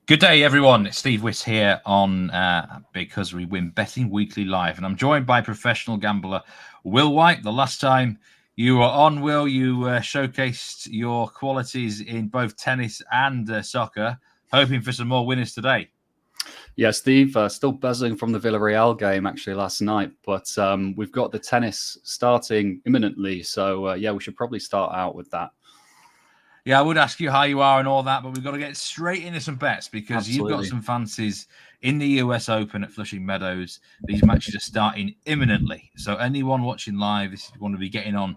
Good day, everyone. It's Steve Wyss here on Because We Win Betting Weekly Live, and I'm joined by professional gambler Will White. The last time you were on, Will, you showcased your qualities in both tennis and soccer, hoping for some more winners today. Yeah, Steve, still buzzing from the Villarreal game actually last night, but we've got the tennis starting imminently, so yeah, we should probably start out with that. Yeah, I would ask you how you are and all that, but we've got to get straight into some bets because Absolutely. You've got some fancies in the US Open at Flushing Meadows. These matches are starting imminently. So anyone watching live, this is going to be getting on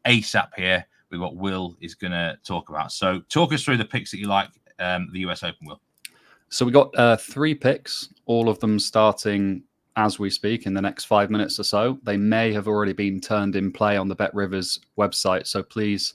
ASAP here with what Will is going to talk about. So talk us through the picks that you like, the US Open, Will. So we got 3 picks, all of them starting as we speak in the next 5 minutes or so. They may have already been turned in play on the Bet Rivers website, so please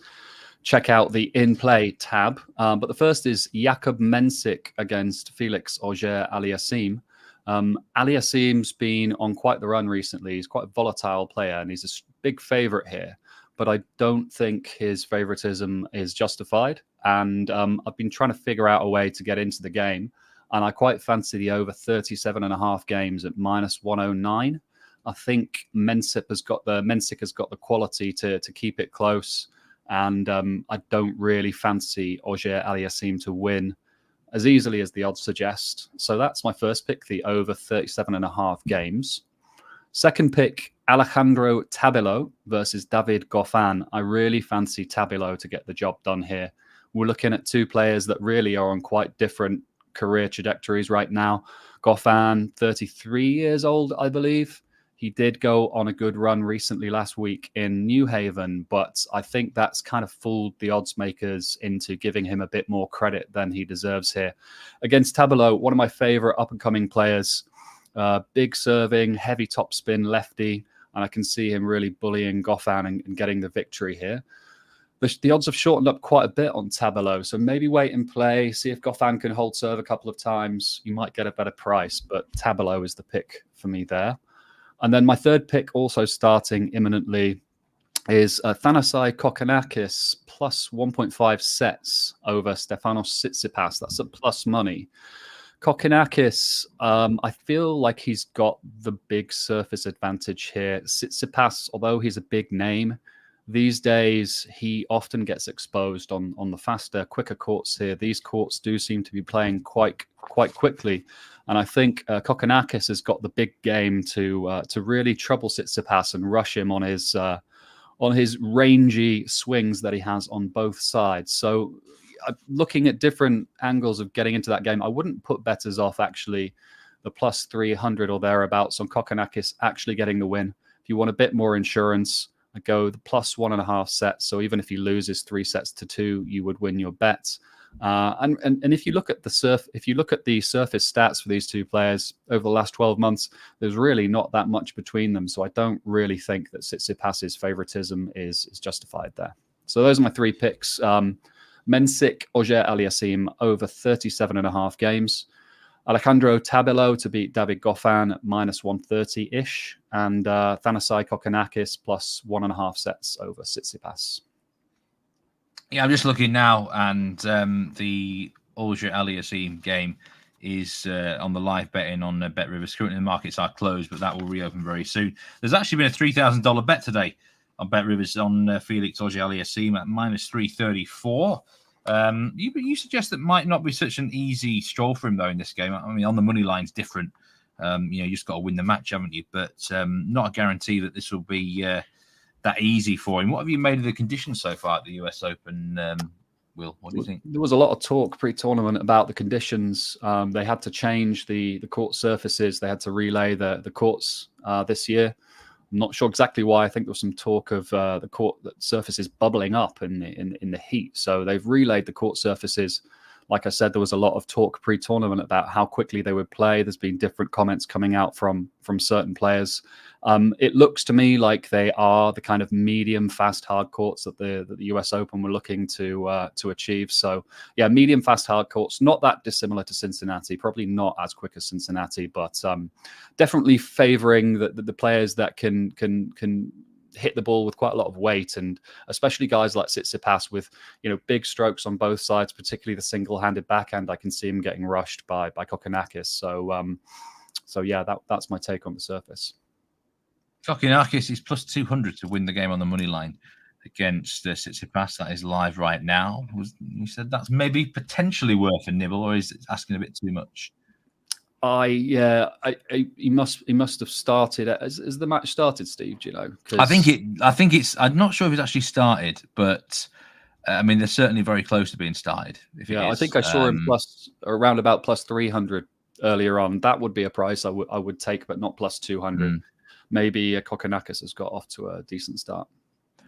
check out the in-play tab. But the first is Jakub Mensik against Felix Auger Aliassime. Aliassime's been on quite the run recently. He's quite a volatile player, and he's a big favourite here. But I don't think his favouritism is justified. And I've been trying to figure out a way to get into the game. And I quite fancy the over 37.5 games at -109. I think Mensik has got the quality to keep it close. And I don't really fancy Auger Aliassime to win as easily as the odds suggest. So that's my first pick, the over 37.5 games. Second pick, Alejandro Tabilo versus David Goffin. I really fancy Tabilo to get the job done here. We're looking at 2 players that really are on quite different career trajectories right now. Goffin, 33 years old, I believe. He did go on a good run recently last week in New Haven, but I think that's kind of fooled the odds makers into giving him a bit more credit than he deserves here. Against Tabilo, one of my favorite up-and-coming players, big serving, heavy topspin lefty, and I can see him really bullying Goffin and getting the victory here. The odds have shortened up quite a bit on Tabilo, so maybe wait and play, see if Goffin can hold serve a couple of times. You might get a better price, but Tabilo is the pick for me there. And then my third pick, also starting imminently, is Thanasi Kokkinakis plus 1.5 sets over Stefanos Tsitsipas. That's at plus money. Kokkinakis, I feel like he's got the big surface advantage here. Tsitsipas, although he's a big name, these days he often gets exposed on the faster, quicker courts here. These courts do seem to be playing quite quickly. And I think Kokkinakis has got the big game to really trouble Tsitsipas and rush him on his rangy swings that he has on both sides. So looking at different angles of getting into that game, I wouldn't put bettors off actually the plus 300 or thereabouts on Kokkinakis actually getting the win. If you want a bit more insurance, I go the plus 1.5 sets. So even if he loses 3-2, you would win your bet. And if you look at the surface stats for these 2 players over the last 12 months, there's really not that much between them. So I don't really think that Tsitsipas's favoritism is justified there. So those are my 3 picks. Mensik, Auger Aliassime over 37.5 games. Alejandro Tabilo to beat David Goffin at -130-ish. And Thanasi Kokkinakis plus 1.5 sets over Tsitsipas. Yeah, I'm just looking now, and the Auger Aliassime game is on the live betting on Bet Rivers. Currently, the markets are closed, but that will reopen very soon. There's actually been a $3,000 bet today on Bet Rivers on Felix Auger Aliassime at -334. You suggest that might not be such an easy stroll for him, though, in this game. I mean, on the money line's different. You just got to win the match, haven't you? But not a guarantee that this will be that easy for him. What have you made of the conditions so far at the US Open, Will? What do you think? There was a lot of talk pre-tournament about the conditions. They had to change the court surfaces. They had to relay the courts this year. I'm not sure exactly why. I think there was some talk of the court surfaces bubbling up in the heat. So they've relayed the court surfaces. Like I said, there was a lot of talk pre-tournament about how quickly they would play. There's been different comments coming out from certain players. It looks to me like they are the kind of medium fast hard courts that the US Open were looking to achieve. So yeah, medium fast hard courts, not that dissimilar to Cincinnati, probably not as quick as Cincinnati, but definitely favoring the players that can hit the ball with quite a lot of weight, and especially guys like Tsitsipas with, big strokes on both sides, particularly the single-handed backhand. I can see him getting rushed by Kokkinakis. So yeah, that's my take on the surface. Kokkinakis is plus 200 to win the game on the money line against Tsitsipas. That is live right now. You said that's maybe potentially worth a nibble, or is it asking a bit too much? He must have started. Has the match started, Steve? Do you know? I think it's. I'm not sure if it's actually started, but I mean, they're certainly very close to being started. I think I saw him around about plus 300 earlier on. That would be a price I would take, but not plus 200. Maybe Kokkinakis has got off to a decent start.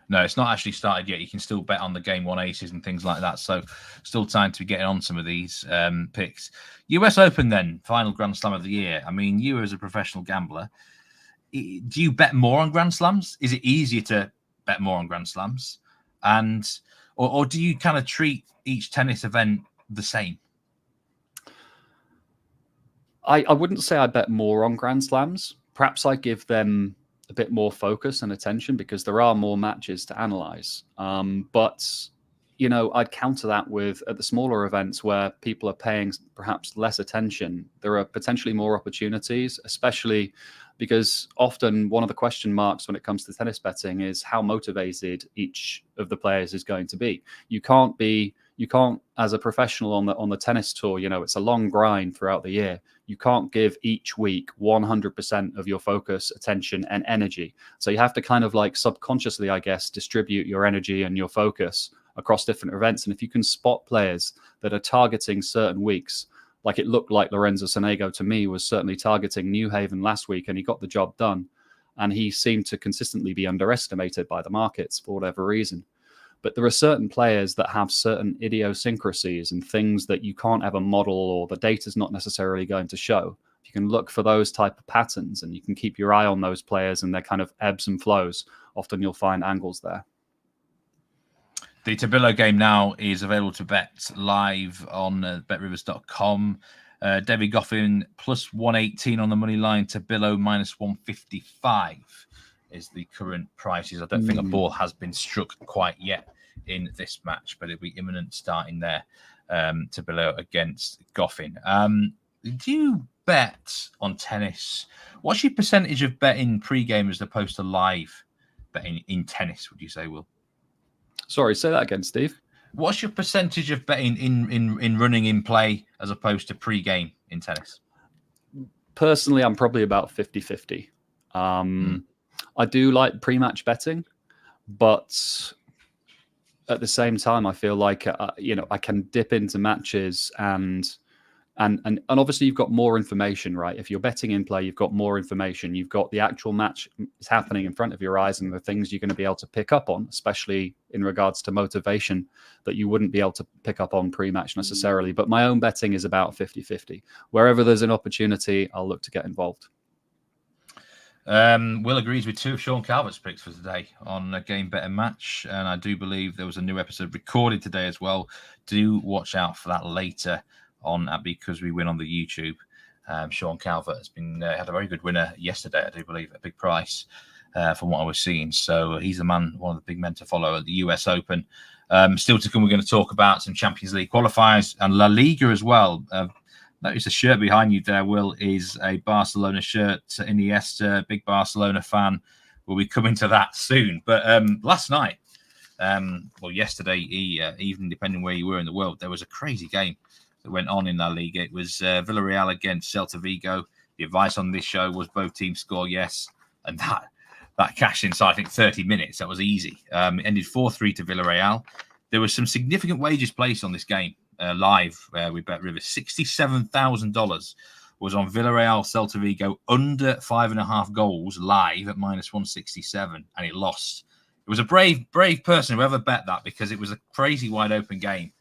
No, it's not actually started yet. You can still bet on the game one aces and things like that. So still time to be getting on some of these picks. US Open then, final Grand Slam of the year. I mean, you as a professional gambler, do you bet more on Grand Slams? Is it easier to bet more on Grand Slams? Or do you kind of treat each tennis event the same? I wouldn't say I bet more on Grand Slams. Perhaps I give them a bit more focus and attention because there are more matches to analyze. But, I'd counter that with at the smaller events where people are paying perhaps less attention. There are potentially more opportunities, especially because often one of the question marks when it comes to tennis betting is how motivated each of the players is going to be. You can't, as a professional on the tennis tour, it's a long grind throughout the year. You can't give each week 100% of your focus, attention, and energy. So you have to kind of like subconsciously, I guess, distribute your energy and your focus across different events. And if you can spot players that are targeting certain weeks, like it looked like Lorenzo Sonego to me was certainly targeting New Haven last week, and he got the job done. And he seemed to consistently be underestimated by the markets for whatever reason. But there are certain players that have certain idiosyncrasies and things that you can't ever model, or the data's not necessarily going to show. You can look for those type of patterns and you can keep your eye on those players and their kind of ebbs and flows. Often you'll find angles there. The Tabilo game now is available to bet live on betrivers.com. David Goffin plus 118 on the money line. Tabilo minus 155 is the current prices. I don't think a ball has been struck quite yet in this match, but it'll be imminent starting there. Tabilo against Goffin. Do you bet on tennis? What's your percentage of betting pre-game as opposed to live betting in tennis, would you say, Will? Sorry, say that again, Steve. What's your percentage of betting in running in play as opposed to pre-game in tennis? Personally, I'm probably about 50-50. I do like pre-match betting, but at the same time, I feel like I can dip into matches and obviously you've got more information, right? If you're betting in play, you've got more information. You've got the actual match is happening in front of your eyes and the things you're going to be able to pick up on, especially in regards to motivation that you wouldn't be able to pick up on pre-match necessarily. But my own betting is about 50-50. Wherever there's an opportunity, I'll look to get involved. Will agrees with two of Sean Calvert's picks for today on a Game Better Match, and I do believe there was a new episode recorded today as well. Do watch out for that later on Because We Win on the YouTube. Sean Calvert has been had a very good winner yesterday, I do believe, a big price from what I was seeing. So he's the man, one of the big men to follow at the US Open. Still to come, we're going to talk about some Champions League qualifiers and La Liga as well. Notice the shirt behind you there, Will, is a Barcelona shirt. Iniesta, big Barcelona fan. We'll be coming to that soon. But last night, yesterday evening, depending where you were in the world, there was a crazy game that went on in La Liga. It was Villarreal against Celta Vigo. The advice on this show was both teams score yes. And that cashed inside, I think, 30 minutes. That was easy. It ended 4-3 to Villarreal. There was some significant wages placed on this game. Live with Bet Rivers. $67,000 was on Villarreal Celta Vigo under 5.5 goals live at minus 167, and it lost. It was a brave person whoever bet that, because it was a crazy wide open game,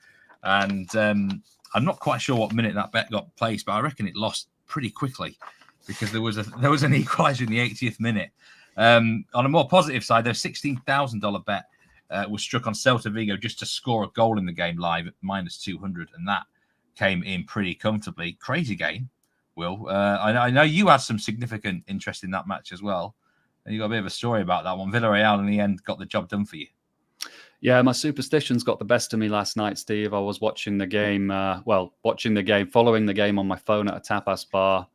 and I'm not quite sure what minute that bet got placed, but I reckon it lost pretty quickly because there was an equaliser in the 80th minute. On a more positive side, there's $16,000 bet. Was struck on Celta Vigo just to score a goal in the game live at minus 200, and that came in pretty comfortably. Crazy game, Will. I know you had some significant interest in that match as well. And you got a bit of a story about that one. Villarreal in the end got the job done for you. Yeah, my superstitions got the best of me last night, Steve. I was watching the game, following the game on my phone at a tapas bar.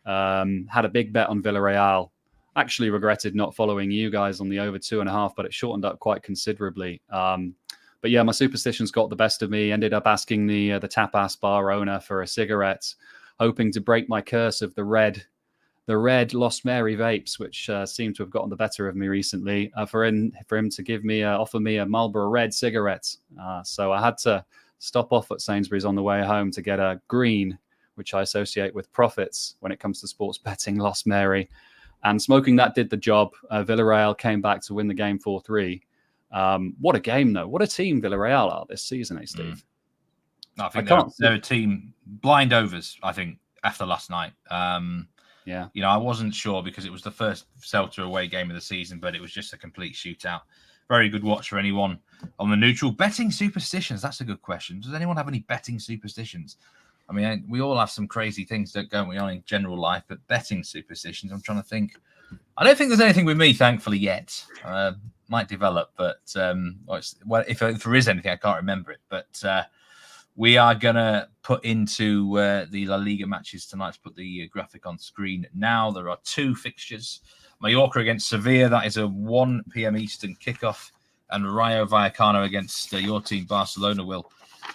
Had a big bet on Villarreal. Actually regretted not following you guys on the over 2.5, but it shortened up quite considerably. But yeah, my superstitions got the best of me. Ended up asking the tapas bar owner for a cigarette, hoping to break my curse of the red Lost Mary vapes, which seem to have gotten the better of me recently, for him to offer me a Marlboro Red cigarette. So I had to stop off at Sainsbury's on the way home to get a green, which I associate with profits when it comes to sports betting, Lost Mary. And smoking that did the job. Villarreal came back to win the game 4-3. What a game, though. What a team Villarreal are this season, Steve? I think they're a team blind overs, I think, after last night. Yeah. I wasn't sure because it was the first Celta away game of the season, but it was just a complete shootout. Very good watch for anyone on the neutral. Betting superstitions, that's a good question. Does anyone have any betting superstitions? I mean, we all have some crazy things that go on in general life, but betting superstitions, I'm trying to think. I don't think there's anything with me, thankfully, yet. Might develop, but if there is anything, I can't remember it. But we are going to put into the La Liga matches tonight. To put the graphic on screen now. There are 2 fixtures. Mallorca against Sevilla. That is a 1 p.m. Eastern kickoff. And Rayo Vallecano against your team, Barcelona, Will.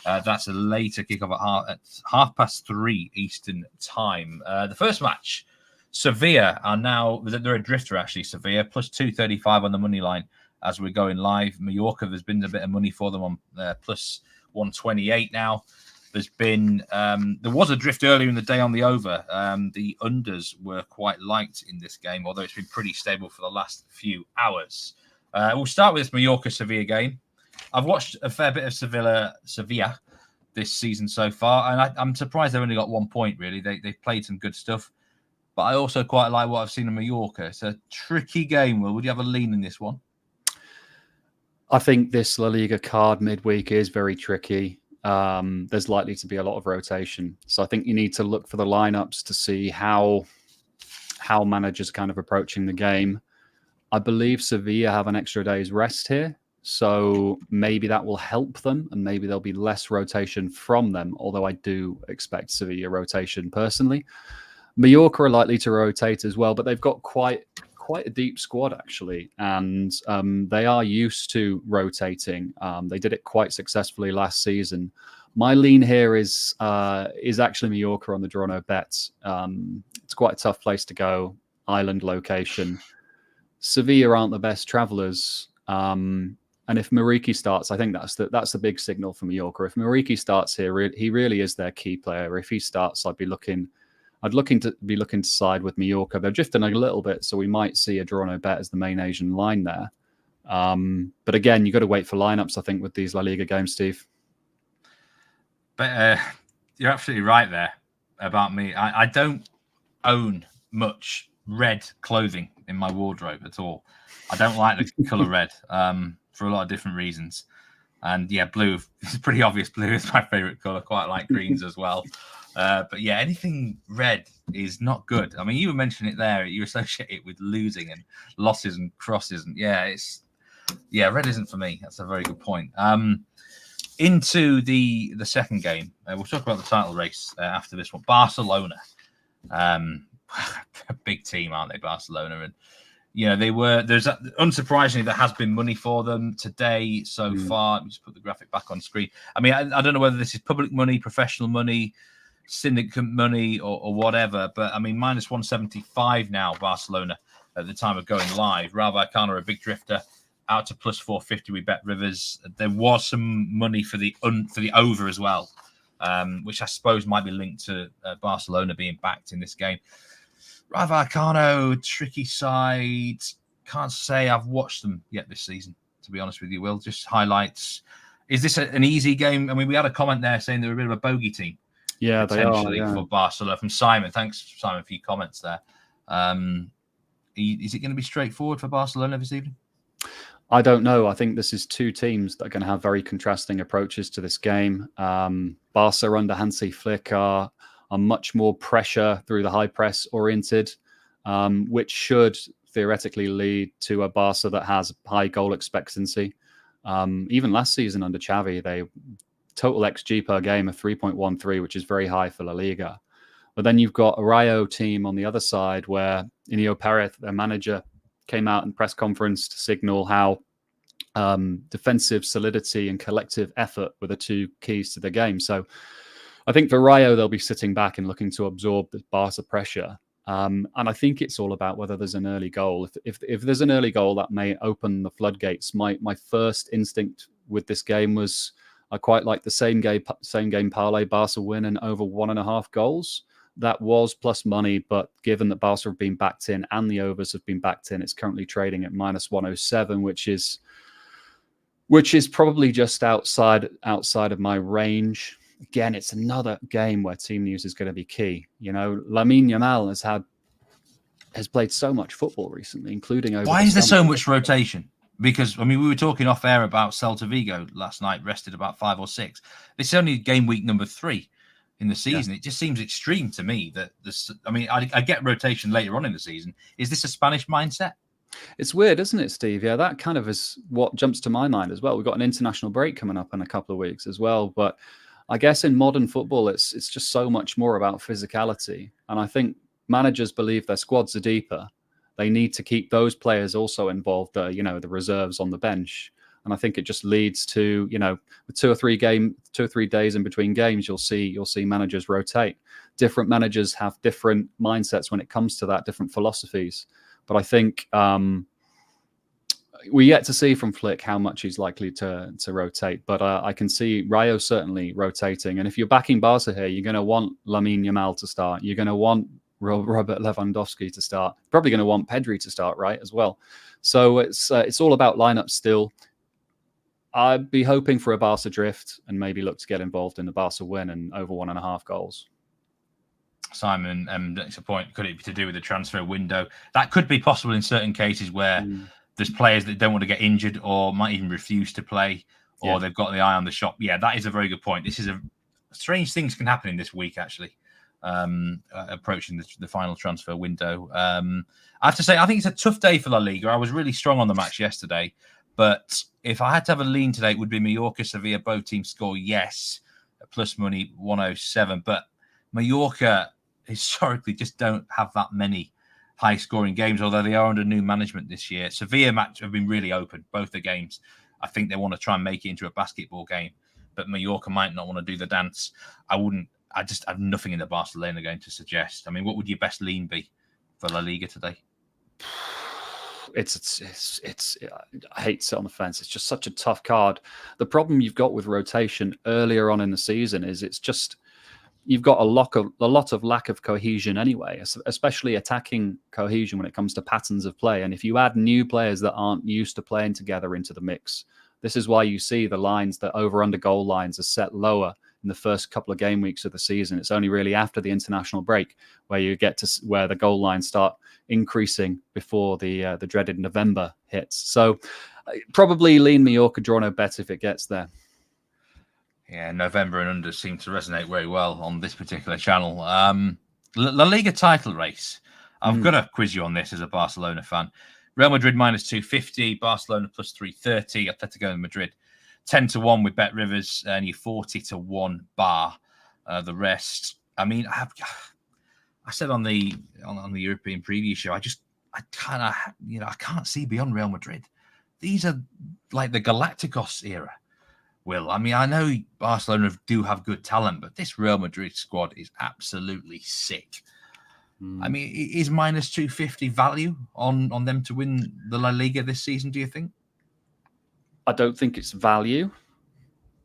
That's a later kickoff at 3:30 Eastern time. The first match, Sevilla are now, they're a drifter actually, Sevilla, plus 235 on the money line as we're going live. Mallorca, there's been a bit of money for them on plus 128 now. There's been there was a drift earlier in the day on the over. The unders were quite light in this game, although it's been pretty stable for the last few hours. We'll start with this Mallorca-Sevilla game. I've watched a fair bit of Sevilla this season so far, and I'm surprised they've only got 1 point, really. They've played some good stuff, but I also quite like what I've seen in Mallorca. It's a tricky game, Will. Would you have a lean in this one? I think this La Liga card midweek is very tricky. There's likely to be a lot of rotation. So I think you need to look for the lineups to see how managers are kind of approaching the game. I believe Sevilla have an extra day's rest here. So maybe that will help them and maybe there'll be less rotation from them, although I do expect Sevilla rotation personally. Mallorca are likely to rotate as well, but they've got quite a deep squad actually, and they are used to rotating. They did it quite successfully last season. My lean here is actually Mallorca on the draw no bets. It's quite a tough place to go, island location. Sevilla aren't the best travellers, and if Muriqi starts, I think that's the big signal for Mallorca. If Muriqi starts here, he really is their key player. If he starts, I'd be looking to side with Mallorca. They're drifting a little bit, so we might see a draw no bet as the main Asian line there. But again, you've got to wait for lineups, I think, with these La Liga games, Steve. But you're absolutely right there about me. I don't own much red clothing in my wardrobe at all. I don't like the colour red for a lot of different reasons. And yeah, blue, it's pretty obvious. Blue is my favourite colour. Quite like greens as well. But yeah, anything red is not good. I mean, you were mentioning it there. You associate it with losing and losses and crosses. And red isn't for me. That's a very good point. Into the second game. We'll talk about the title race after this one. Barcelona. A big team, aren't they, Barcelona? And unsurprisingly, there has been money for them today so far. Let me just put the graphic back on screen. I mean, I don't know whether this is public money, professional money, syndicate money, or whatever, but I mean, minus 175 now, Barcelona, at the time of going live. Rayo Vallecano, a big drifter, out to plus 450 with Bet Rivers. There was some money for the over as well, which I suppose might be linked to Barcelona being backed in this game. Rayo Vallecano, tricky side. Can't say I've watched them yet this season, to be honest with you, Will. Just highlights. Is this an easy game? I mean, we had a comment there saying they're a bit of a bogey team. Yeah, potentially they are, for Barcelona from Simon. Thanks, Simon, for your comments there. Is it going to be straightforward for Barcelona this evening? I don't know. I think this is 2 teams that are going to have very contrasting approaches to this game. Barca under Hansi Flick are much more pressure through the high press oriented, which should theoretically lead to a Barca that has high goal expectancy. Even last season under Xavi, they total XG per game of 3.13, which is very high for La Liga. But then you've got a Rayo team on the other side where Inigo Perez, their manager, came out in press conference to signal how defensive solidity and collective effort were the two keys to the game. So I think for Rayo, they'll be sitting back and looking to absorb the Barca pressure. And I think it's all about whether there's an early goal. If there's an early goal, that may open the floodgates. My first instinct with this game was I quite like the same game parlay Barca win and over 1.5 goals. That was plus money, but given that Barca have been backed in and the overs have been backed in, it's currently trading at -107, which is probably just outside of my range. Again, it's another game where team news is going to be key. You know, Lamine Yamal has played so much football recently, including over. Why is there so much rotation? Because, I mean, we were talking off air about Celta Vigo last night, rested about 5 or 6. It's only game week number 3 in the season. Yeah. It just seems extreme to me that this. I mean, I get rotation later on in the season. Is this a Spanish mindset? It's weird, isn't it, Steve? Yeah, that kind of is what jumps to my mind as well. We've got an international break coming up in a couple of weeks as well. But I guess in modern football, it's just so much more about physicality. And I think managers believe their squads are deeper. They need to keep those players also involved, the reserves on the bench. And I think it just leads to, with 2 or 3 days in between games, you'll see managers rotate. Different managers have different mindsets when it comes to that, different philosophies. But I think we yet to see from Flick how much he's likely to rotate. But I can see Rayo certainly rotating. And if you're backing Barca here, you're going to want Lamine Yamal to start. You're going to want Robert Lewandowski to start. Probably going to want Pedri to start, right, as well. So it's all about lineup still. I'd be hoping for a Barca drift and maybe look to get involved in the Barca win and over 1.5 goals. Simon, that's a point. Could it be to do with the transfer window? That could be possible in certain cases where there's players that don't want to get injured or might even refuse to play, or they've got the eye on the shop. Yeah, that is a very good point. This is strange things can happen in this week, actually, approaching the final transfer window. I have to say, I think it's a tough day for La Liga. I was really strong on the match yesterday, but if I had to have a lean today, it would be Mallorca, Sevilla. Both teams score, yes, plus money 107. But Mallorca historically just don't have that many high-scoring games, although they are under new management this year. Sevilla match have been really open, both the games. I think they want to try and make it into a basketball game, but Mallorca might not want to do the dance. I just have nothing in the Barcelona game to suggest. I mean, what would your best lean be for La Liga today? It's I hate to sit on the fence. It's just such a tough card. The problem you've got with rotation earlier on in the season is it's just you've got a lot of lack of cohesion anyway, especially attacking cohesion when it comes to patterns of play. And if you add new players that aren't used to playing together into the mix, this is why you see the lines, the over-under goal lines are set lower in the first couple of game weeks of the season. It's only really after the international break where you get to where the goal lines start increasing before the dreaded November hits. So probably lean Mallorca, draw no bet if it gets there. Yeah, November and under seem to resonate very well on this particular channel. La Liga title race. I've got to quiz you on this as a Barcelona fan. Real Madrid -250, Barcelona +330, Atletico Madrid 10-1 with Bet Rivers, and you 40-1 bar the rest. I mean, I said on the European preview show, I can't see beyond Real Madrid. These are like the Galacticos era. Will, I mean, I know Barcelona do have good talent, but this Real Madrid squad is absolutely sick. I mean, is -250 value on them to win the La Liga this season, do you think? I don't think it's value,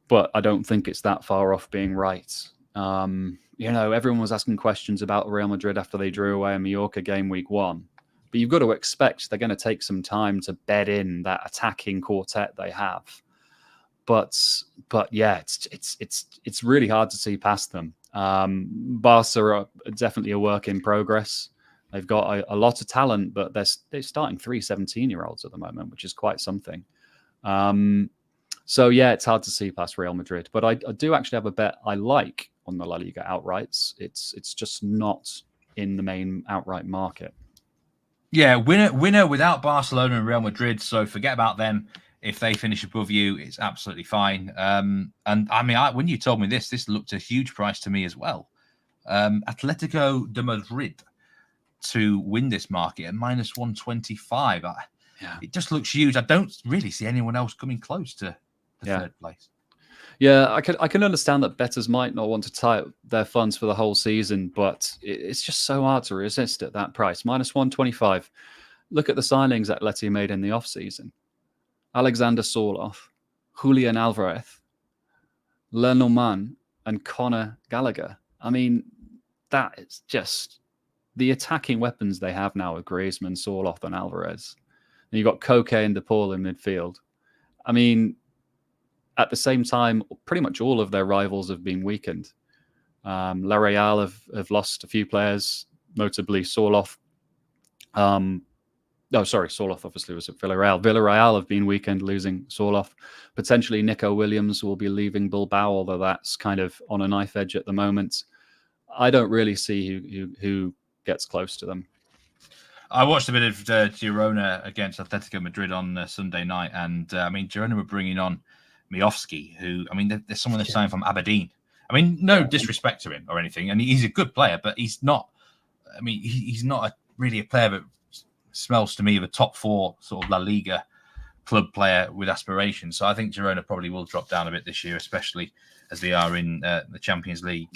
but I don't think it's that far off being right. Everyone was asking questions about Real Madrid after they drew away in Mallorca game week 1. But you've got to expect they're going to take some time to bed in that attacking quartet they have. But yeah, it's really hard to see past them. Barca are definitely a work in progress. They've got a lot of talent, but they're starting 3 17-year-olds at the moment, which is quite something. So yeah, it's hard to see past Real Madrid. But I do actually have a bet I like on the La Liga outrights. It's just not in the main outright market. Yeah, winner without Barcelona and Real Madrid. So forget about them. If they finish above you, it's absolutely fine. And I mean, when you told me this looked a huge price to me as well. Atletico de Madrid to win this market at minus 125. Yeah. It just looks huge. I don't really see anyone else coming close to the third place. Yeah, I can understand that bettors might not want to tie up their funds for the whole season, but it's just so hard to resist at that price. Minus 125. Look at the signings that Atleti made in the off-season. Alexander Sorloth, Julian Alvarez, Lenormand, and Conor Gallagher. I mean, that is just the attacking weapons they have now with Griezmann, Sorloth, and Alvarez. And you've got Koke and De Paul in midfield. I mean, at the same time, pretty much all of their rivals have been weakened. La Real have lost a few players, notably Sorloth. Sorloth obviously was at Villarreal. Villarreal have been weakened, losing Sorloth. Potentially Nico Williams will be leaving Bilbao, although that's kind of on a knife edge at the moment. I don't really see who gets close to them. I watched a bit of Girona against Atletico Madrid on Sunday night, and I mean, Girona were bringing on Miofsky, who, I mean, there's someone that's signed from Aberdeen. I mean, no disrespect to him or anything, and he's a good player, but he's not. I mean, he's not really a player that smells to me of a top 4 sort of La Liga club player with aspirations. So I think Girona probably will drop down a bit this year, especially as they are in the Champions League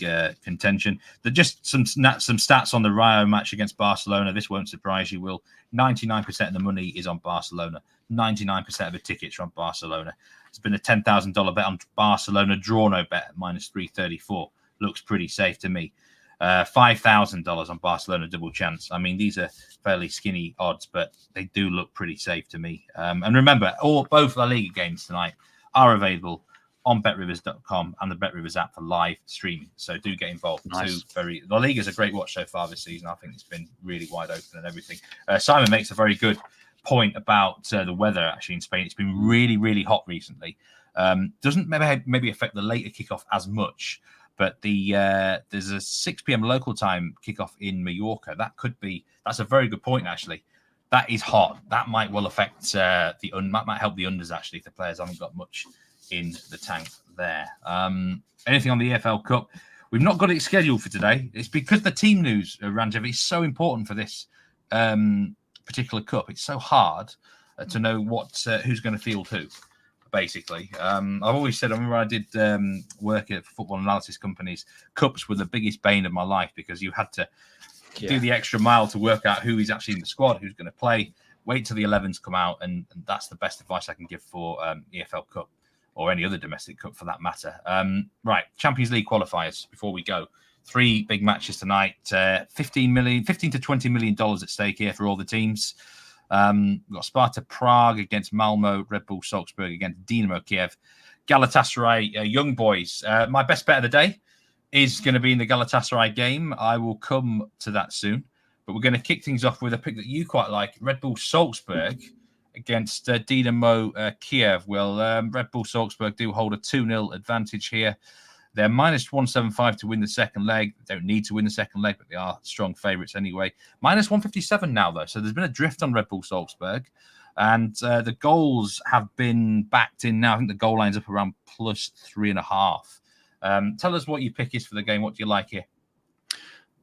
contention. There's just some stats on the Rayo match against Barcelona. This won't surprise you, Will. 99% of the money is on Barcelona. 99% of the tickets are on Barcelona. It's been a $10,000 bet on Barcelona, draw no bet at minus 334. Looks pretty safe to me. $5,000 on Barcelona double chance. I mean, these are fairly skinny odds, but they do look pretty safe to me. And remember, both La Liga games tonight are available on betrivers.com and the BetRivers app for live streaming. So do get involved. Nice. La Liga is a great watch so far this season. I think it's been really wide open and everything. Simon makes a very good point about the weather actually in Spain. It's been really, really hot recently. Doesn't maybe affect the later kickoff as much. But there's a 6 p.m. local time kickoff in Mallorca. That's a very good point, actually. That is hot. That might well affect might help the unders, actually, if the players haven't got much in the tank there. Anything on the EFL Cup? We've not got it scheduled for today. It's because the team news, Ranjev, is so important for this particular cup. It's so hard to know who's going to field who. Basically, I've always said, I remember I did work at football analysis companies. Cups were the biggest bane of my life because you had to do the extra mile to work out who is actually in the squad, who's going to play, wait till the 11s come out. And that's the best advice I can give for EFL Cup or any other domestic cup for that matter. Right, Champions League qualifiers before we go. 3 big matches tonight, $15 to $20 million at stake here for all the teams. We've got Sparta Prague against Malmo, Red Bull Salzburg against Dynamo Kiev, Galatasaray young boys. My best bet of the day is going to be in the Galatasaray game. I will come to that soon, but we're going to kick things off with a pick that you quite like, Red Bull Salzburg against Dynamo Kiev. Well, Red Bull Salzburg do hold a 2-0 advantage here. They're minus 175 to win the second leg. They don't need to win the second leg, but they are strong favourites anyway. Minus 157 now, though. So there's been a drift on Red Bull Salzburg. And the goals have been backed in now. I think the goal line's up around plus 3.5. Tell us what your pick is for the game. What do you like here?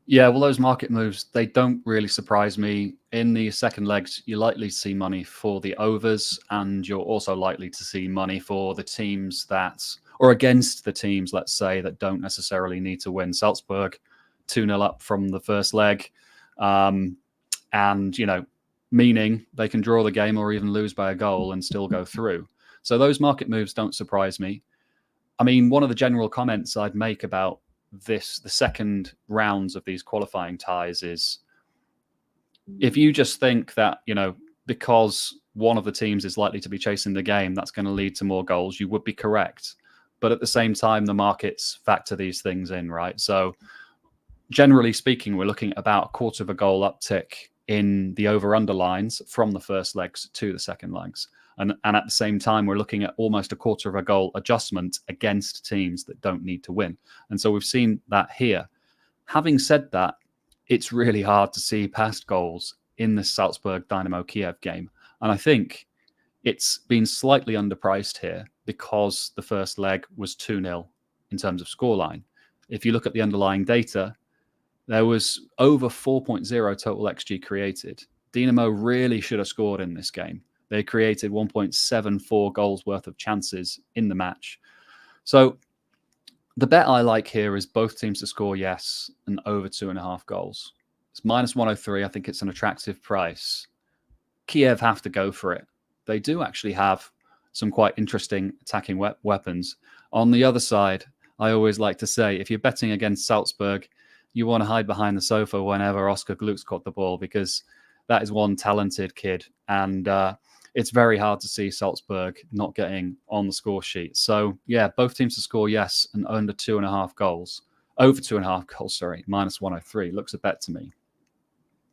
Yeah, well, those market moves, they don't really surprise me. In the second legs, you're likely to see money for the overs, and you're also likely to see money for the teams or against the teams, let's say, that don't necessarily need to win. Salzburg, 2-0 up from the first leg. And, meaning they can draw the game or even lose by a goal and still go through. So those market moves don't surprise me. I mean, one of the general comments I'd make about the second rounds of these qualifying ties is if you just think that, because one of the teams is likely to be chasing the game, that's going to lead to more goals, you would be correct. But at the same time, the markets factor these things in, right? So generally speaking, we're looking at about a quarter of a goal uptick in the over-under lines from the first legs to the second legs. And at the same time, we're looking at almost a quarter of a goal adjustment against teams that don't need to win. And so we've seen that here. Having said that, it's really hard to see past goals in the Salzburg Dynamo Kiev game. And I think it's been slightly underpriced here because the first leg was 2-0 in terms of scoreline. If you look at the underlying data, there was over 4.0 total XG created. Dynamo really should have scored in this game. They created 1.74 goals worth of chances in the match. So the bet I like here is both teams to score yes and over 2.5 goals. It's minus 103. I think it's an attractive price. Kiev have to go for it. They do actually have some quite interesting attacking weapons. On the other side, I always like to say, if you're betting against Salzburg, you want to hide behind the sofa whenever Oscar Gluck's got the ball, because that is one talented kid. And it's very hard to see Salzburg not getting on the score sheet. So, yeah, both teams to score yes and under 2.5 goals. Over 2.5 goals, sorry. Minus 103. Looks a bet to me.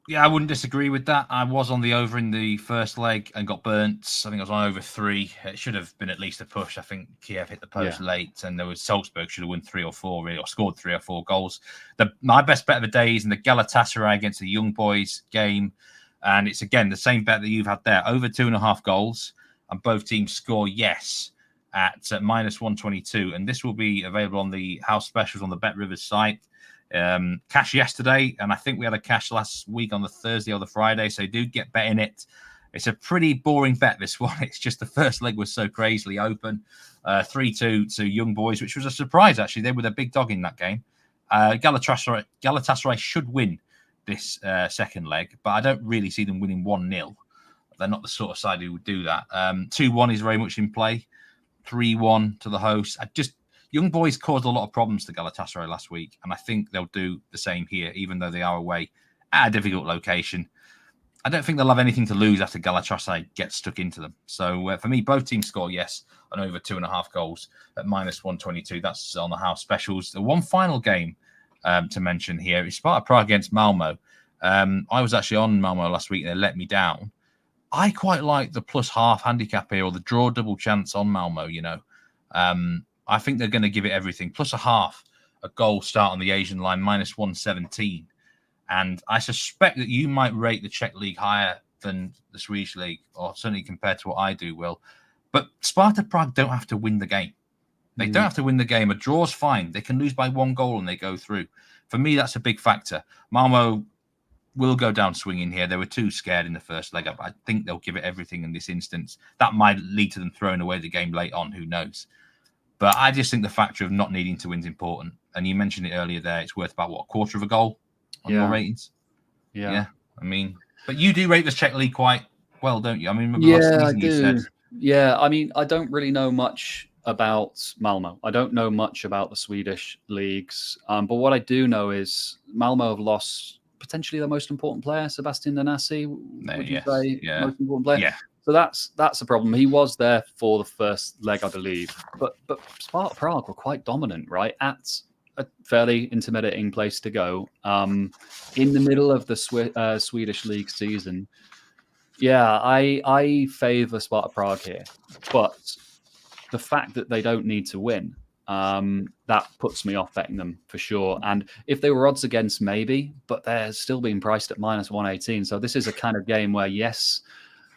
Yeah, I wouldn't disagree with that. I was on the over in the first leg and got burnt. I think I was on over 3. It should have been at least a push. I think Kiev hit the post late, and there was Salzburg should have won 3 or 4, really, or scored 3 or 4 goals. My best bet of the day is in the Galatasary against the Young Boys game. And it's, again, the same bet that you've had there. Over 2.5 goals, and both teams score yes at minus 122. And this will be available on the house specials on the Bet Rivers site. Cash yesterday, and I think we had a cash last week on the Thursday or the Friday, so do get bet in it. It's a pretty boring bet, this one. It's just the first leg was so crazily open. 3-2 to Young Boys, which was a surprise, actually. They were the big dog in that game. Galatasaray should win this second leg, but I don't really see them winning 1-0. They're not the sort of side who would do that. 2-1 is very much in play. 3-1 to the host. Young Boys caused a lot of problems to Galatasaray last week, and I think they'll do the same here, even though they are away at a difficult location. I don't think they'll have anything to lose after Galatasaray gets stuck into them. So for me, both teams score yes and over 2.5 goals at minus 122. That's on the house specials. The one final game to mention here is Sparta Praha against Malmo. I was actually on Malmo last week, and they let me down. I quite like the plus half handicap here, or the draw double chance on Malmo, you know. I think they're going to give it everything. Plus a goal start on the Asian line, minus 117. And I suspect that you might rate the Czech league higher than the Swedish league, or certainly compared to what I do, Will. But Sparta Prague don't have to win the game. They don't have to win the game. A draw's fine. They can lose by 1 goal and they go through. For me, that's a big factor. Malmo will go down swinging here. They were too scared in the first leg. I think they'll give it everything in this instance. That might lead to them throwing away the game late on. Who knows? But I just think the factor of not needing to win is important. And you mentioned it earlier there. It's worth about, what, a quarter of a goal on your ratings? Yeah. I mean, but you do rate the Czech league quite well, don't you? I mean, I do. Yeah, I mean, I don't really know much about Malmo. I don't know much about the Swedish leagues. But what I do know is Malmo have lost potentially their most important player, Sebastian Thanasi. Would you say most important player? Yeah. So that's a problem. He was there for the first leg, I believe. But Sparta Prague were quite dominant, right? At a fairly intimidating place to go. In the middle of the Swedish league season. Yeah, I favour Sparta Prague here. But the fact that they don't need to win, that puts me off betting them for sure. And if they were odds against, maybe, but they're still being priced at minus 118. So this is a kind of game where, yes,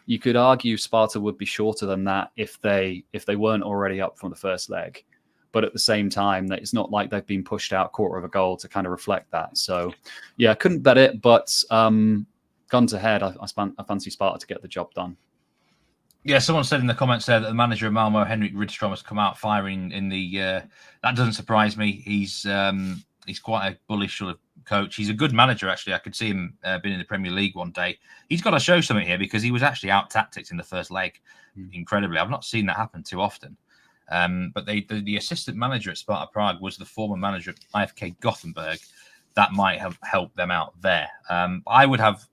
you could argue Sparta would be shorter than that if they weren't already up from the first leg. But at the same time, that it's not like they've been pushed out quarter of a goal to kind of reflect that. So, yeah, I couldn't bet it, but gun to head, I fancy Sparta to get the job done. Yeah, someone said in the comments there that the manager of Malmo, Henrik Rydström, has come out firing in the... that doesn't surprise me. He's quite a bullish sort of coach. He's a good manager, actually. I could see him being in the Premier League one day. He's got to show something here because he was actually out-tactics in the first leg, incredibly. I've not seen that happen too often. But the assistant manager at Sparta Prague was the former manager at IFK Gothenburg. That might have helped them out there. I would have...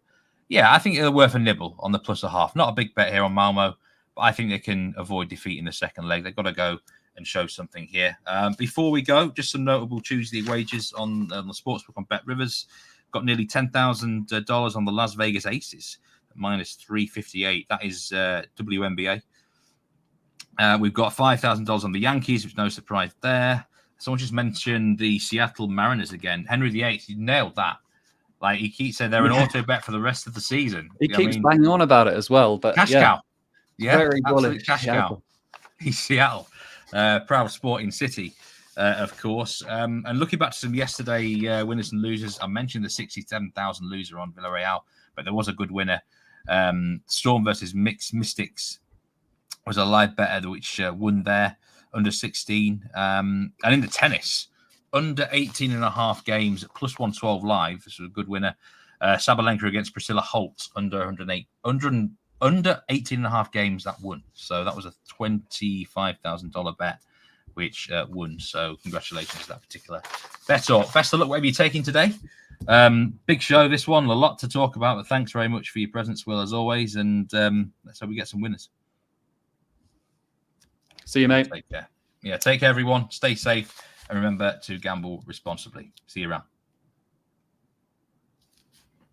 Yeah, I think they're worth a nibble on the plus a half. Not a big bet here on Malmo, but I think they can avoid defeat in the second leg. They've got to go and show something here. Before we go, just some notable Tuesday wagers on the sportsbook on Bet Rivers. Got nearly $10,000 on the Las Vegas Aces, minus 358. That is WNBA. We've got $5,000 on the Yankees, which is no surprise there. Someone just mentioned the Seattle Mariners again. Henry VIII, he nailed that Like he keeps saying they're an auto bet for the rest of the season. He keeps banging on about it as well. But cash cow. Yeah, very absolute bullish. cash cow. He's Seattle. Proud Sporting City, of course. And looking back to some yesterday winners and losers, I mentioned the 67,000 loser on Villarreal, but there was a good winner. Storm versus Mystics was a live better which won there under 16. And in the tennis, under 18.5 games, plus 112 live. This was a good winner. Sabalenka against Priscilla Holt under 18.5 games that won. So that was a $25,000 bet, which won. So congratulations to that particular bet. Or best of luck, whatever you're taking today. Big show, this one. A lot to talk about, but thanks very much for your presence, Will, as always. And let's hope we get some winners. See you, mate. Take care. Yeah, take care, everyone. Stay safe. And remember to gamble responsibly. See you around.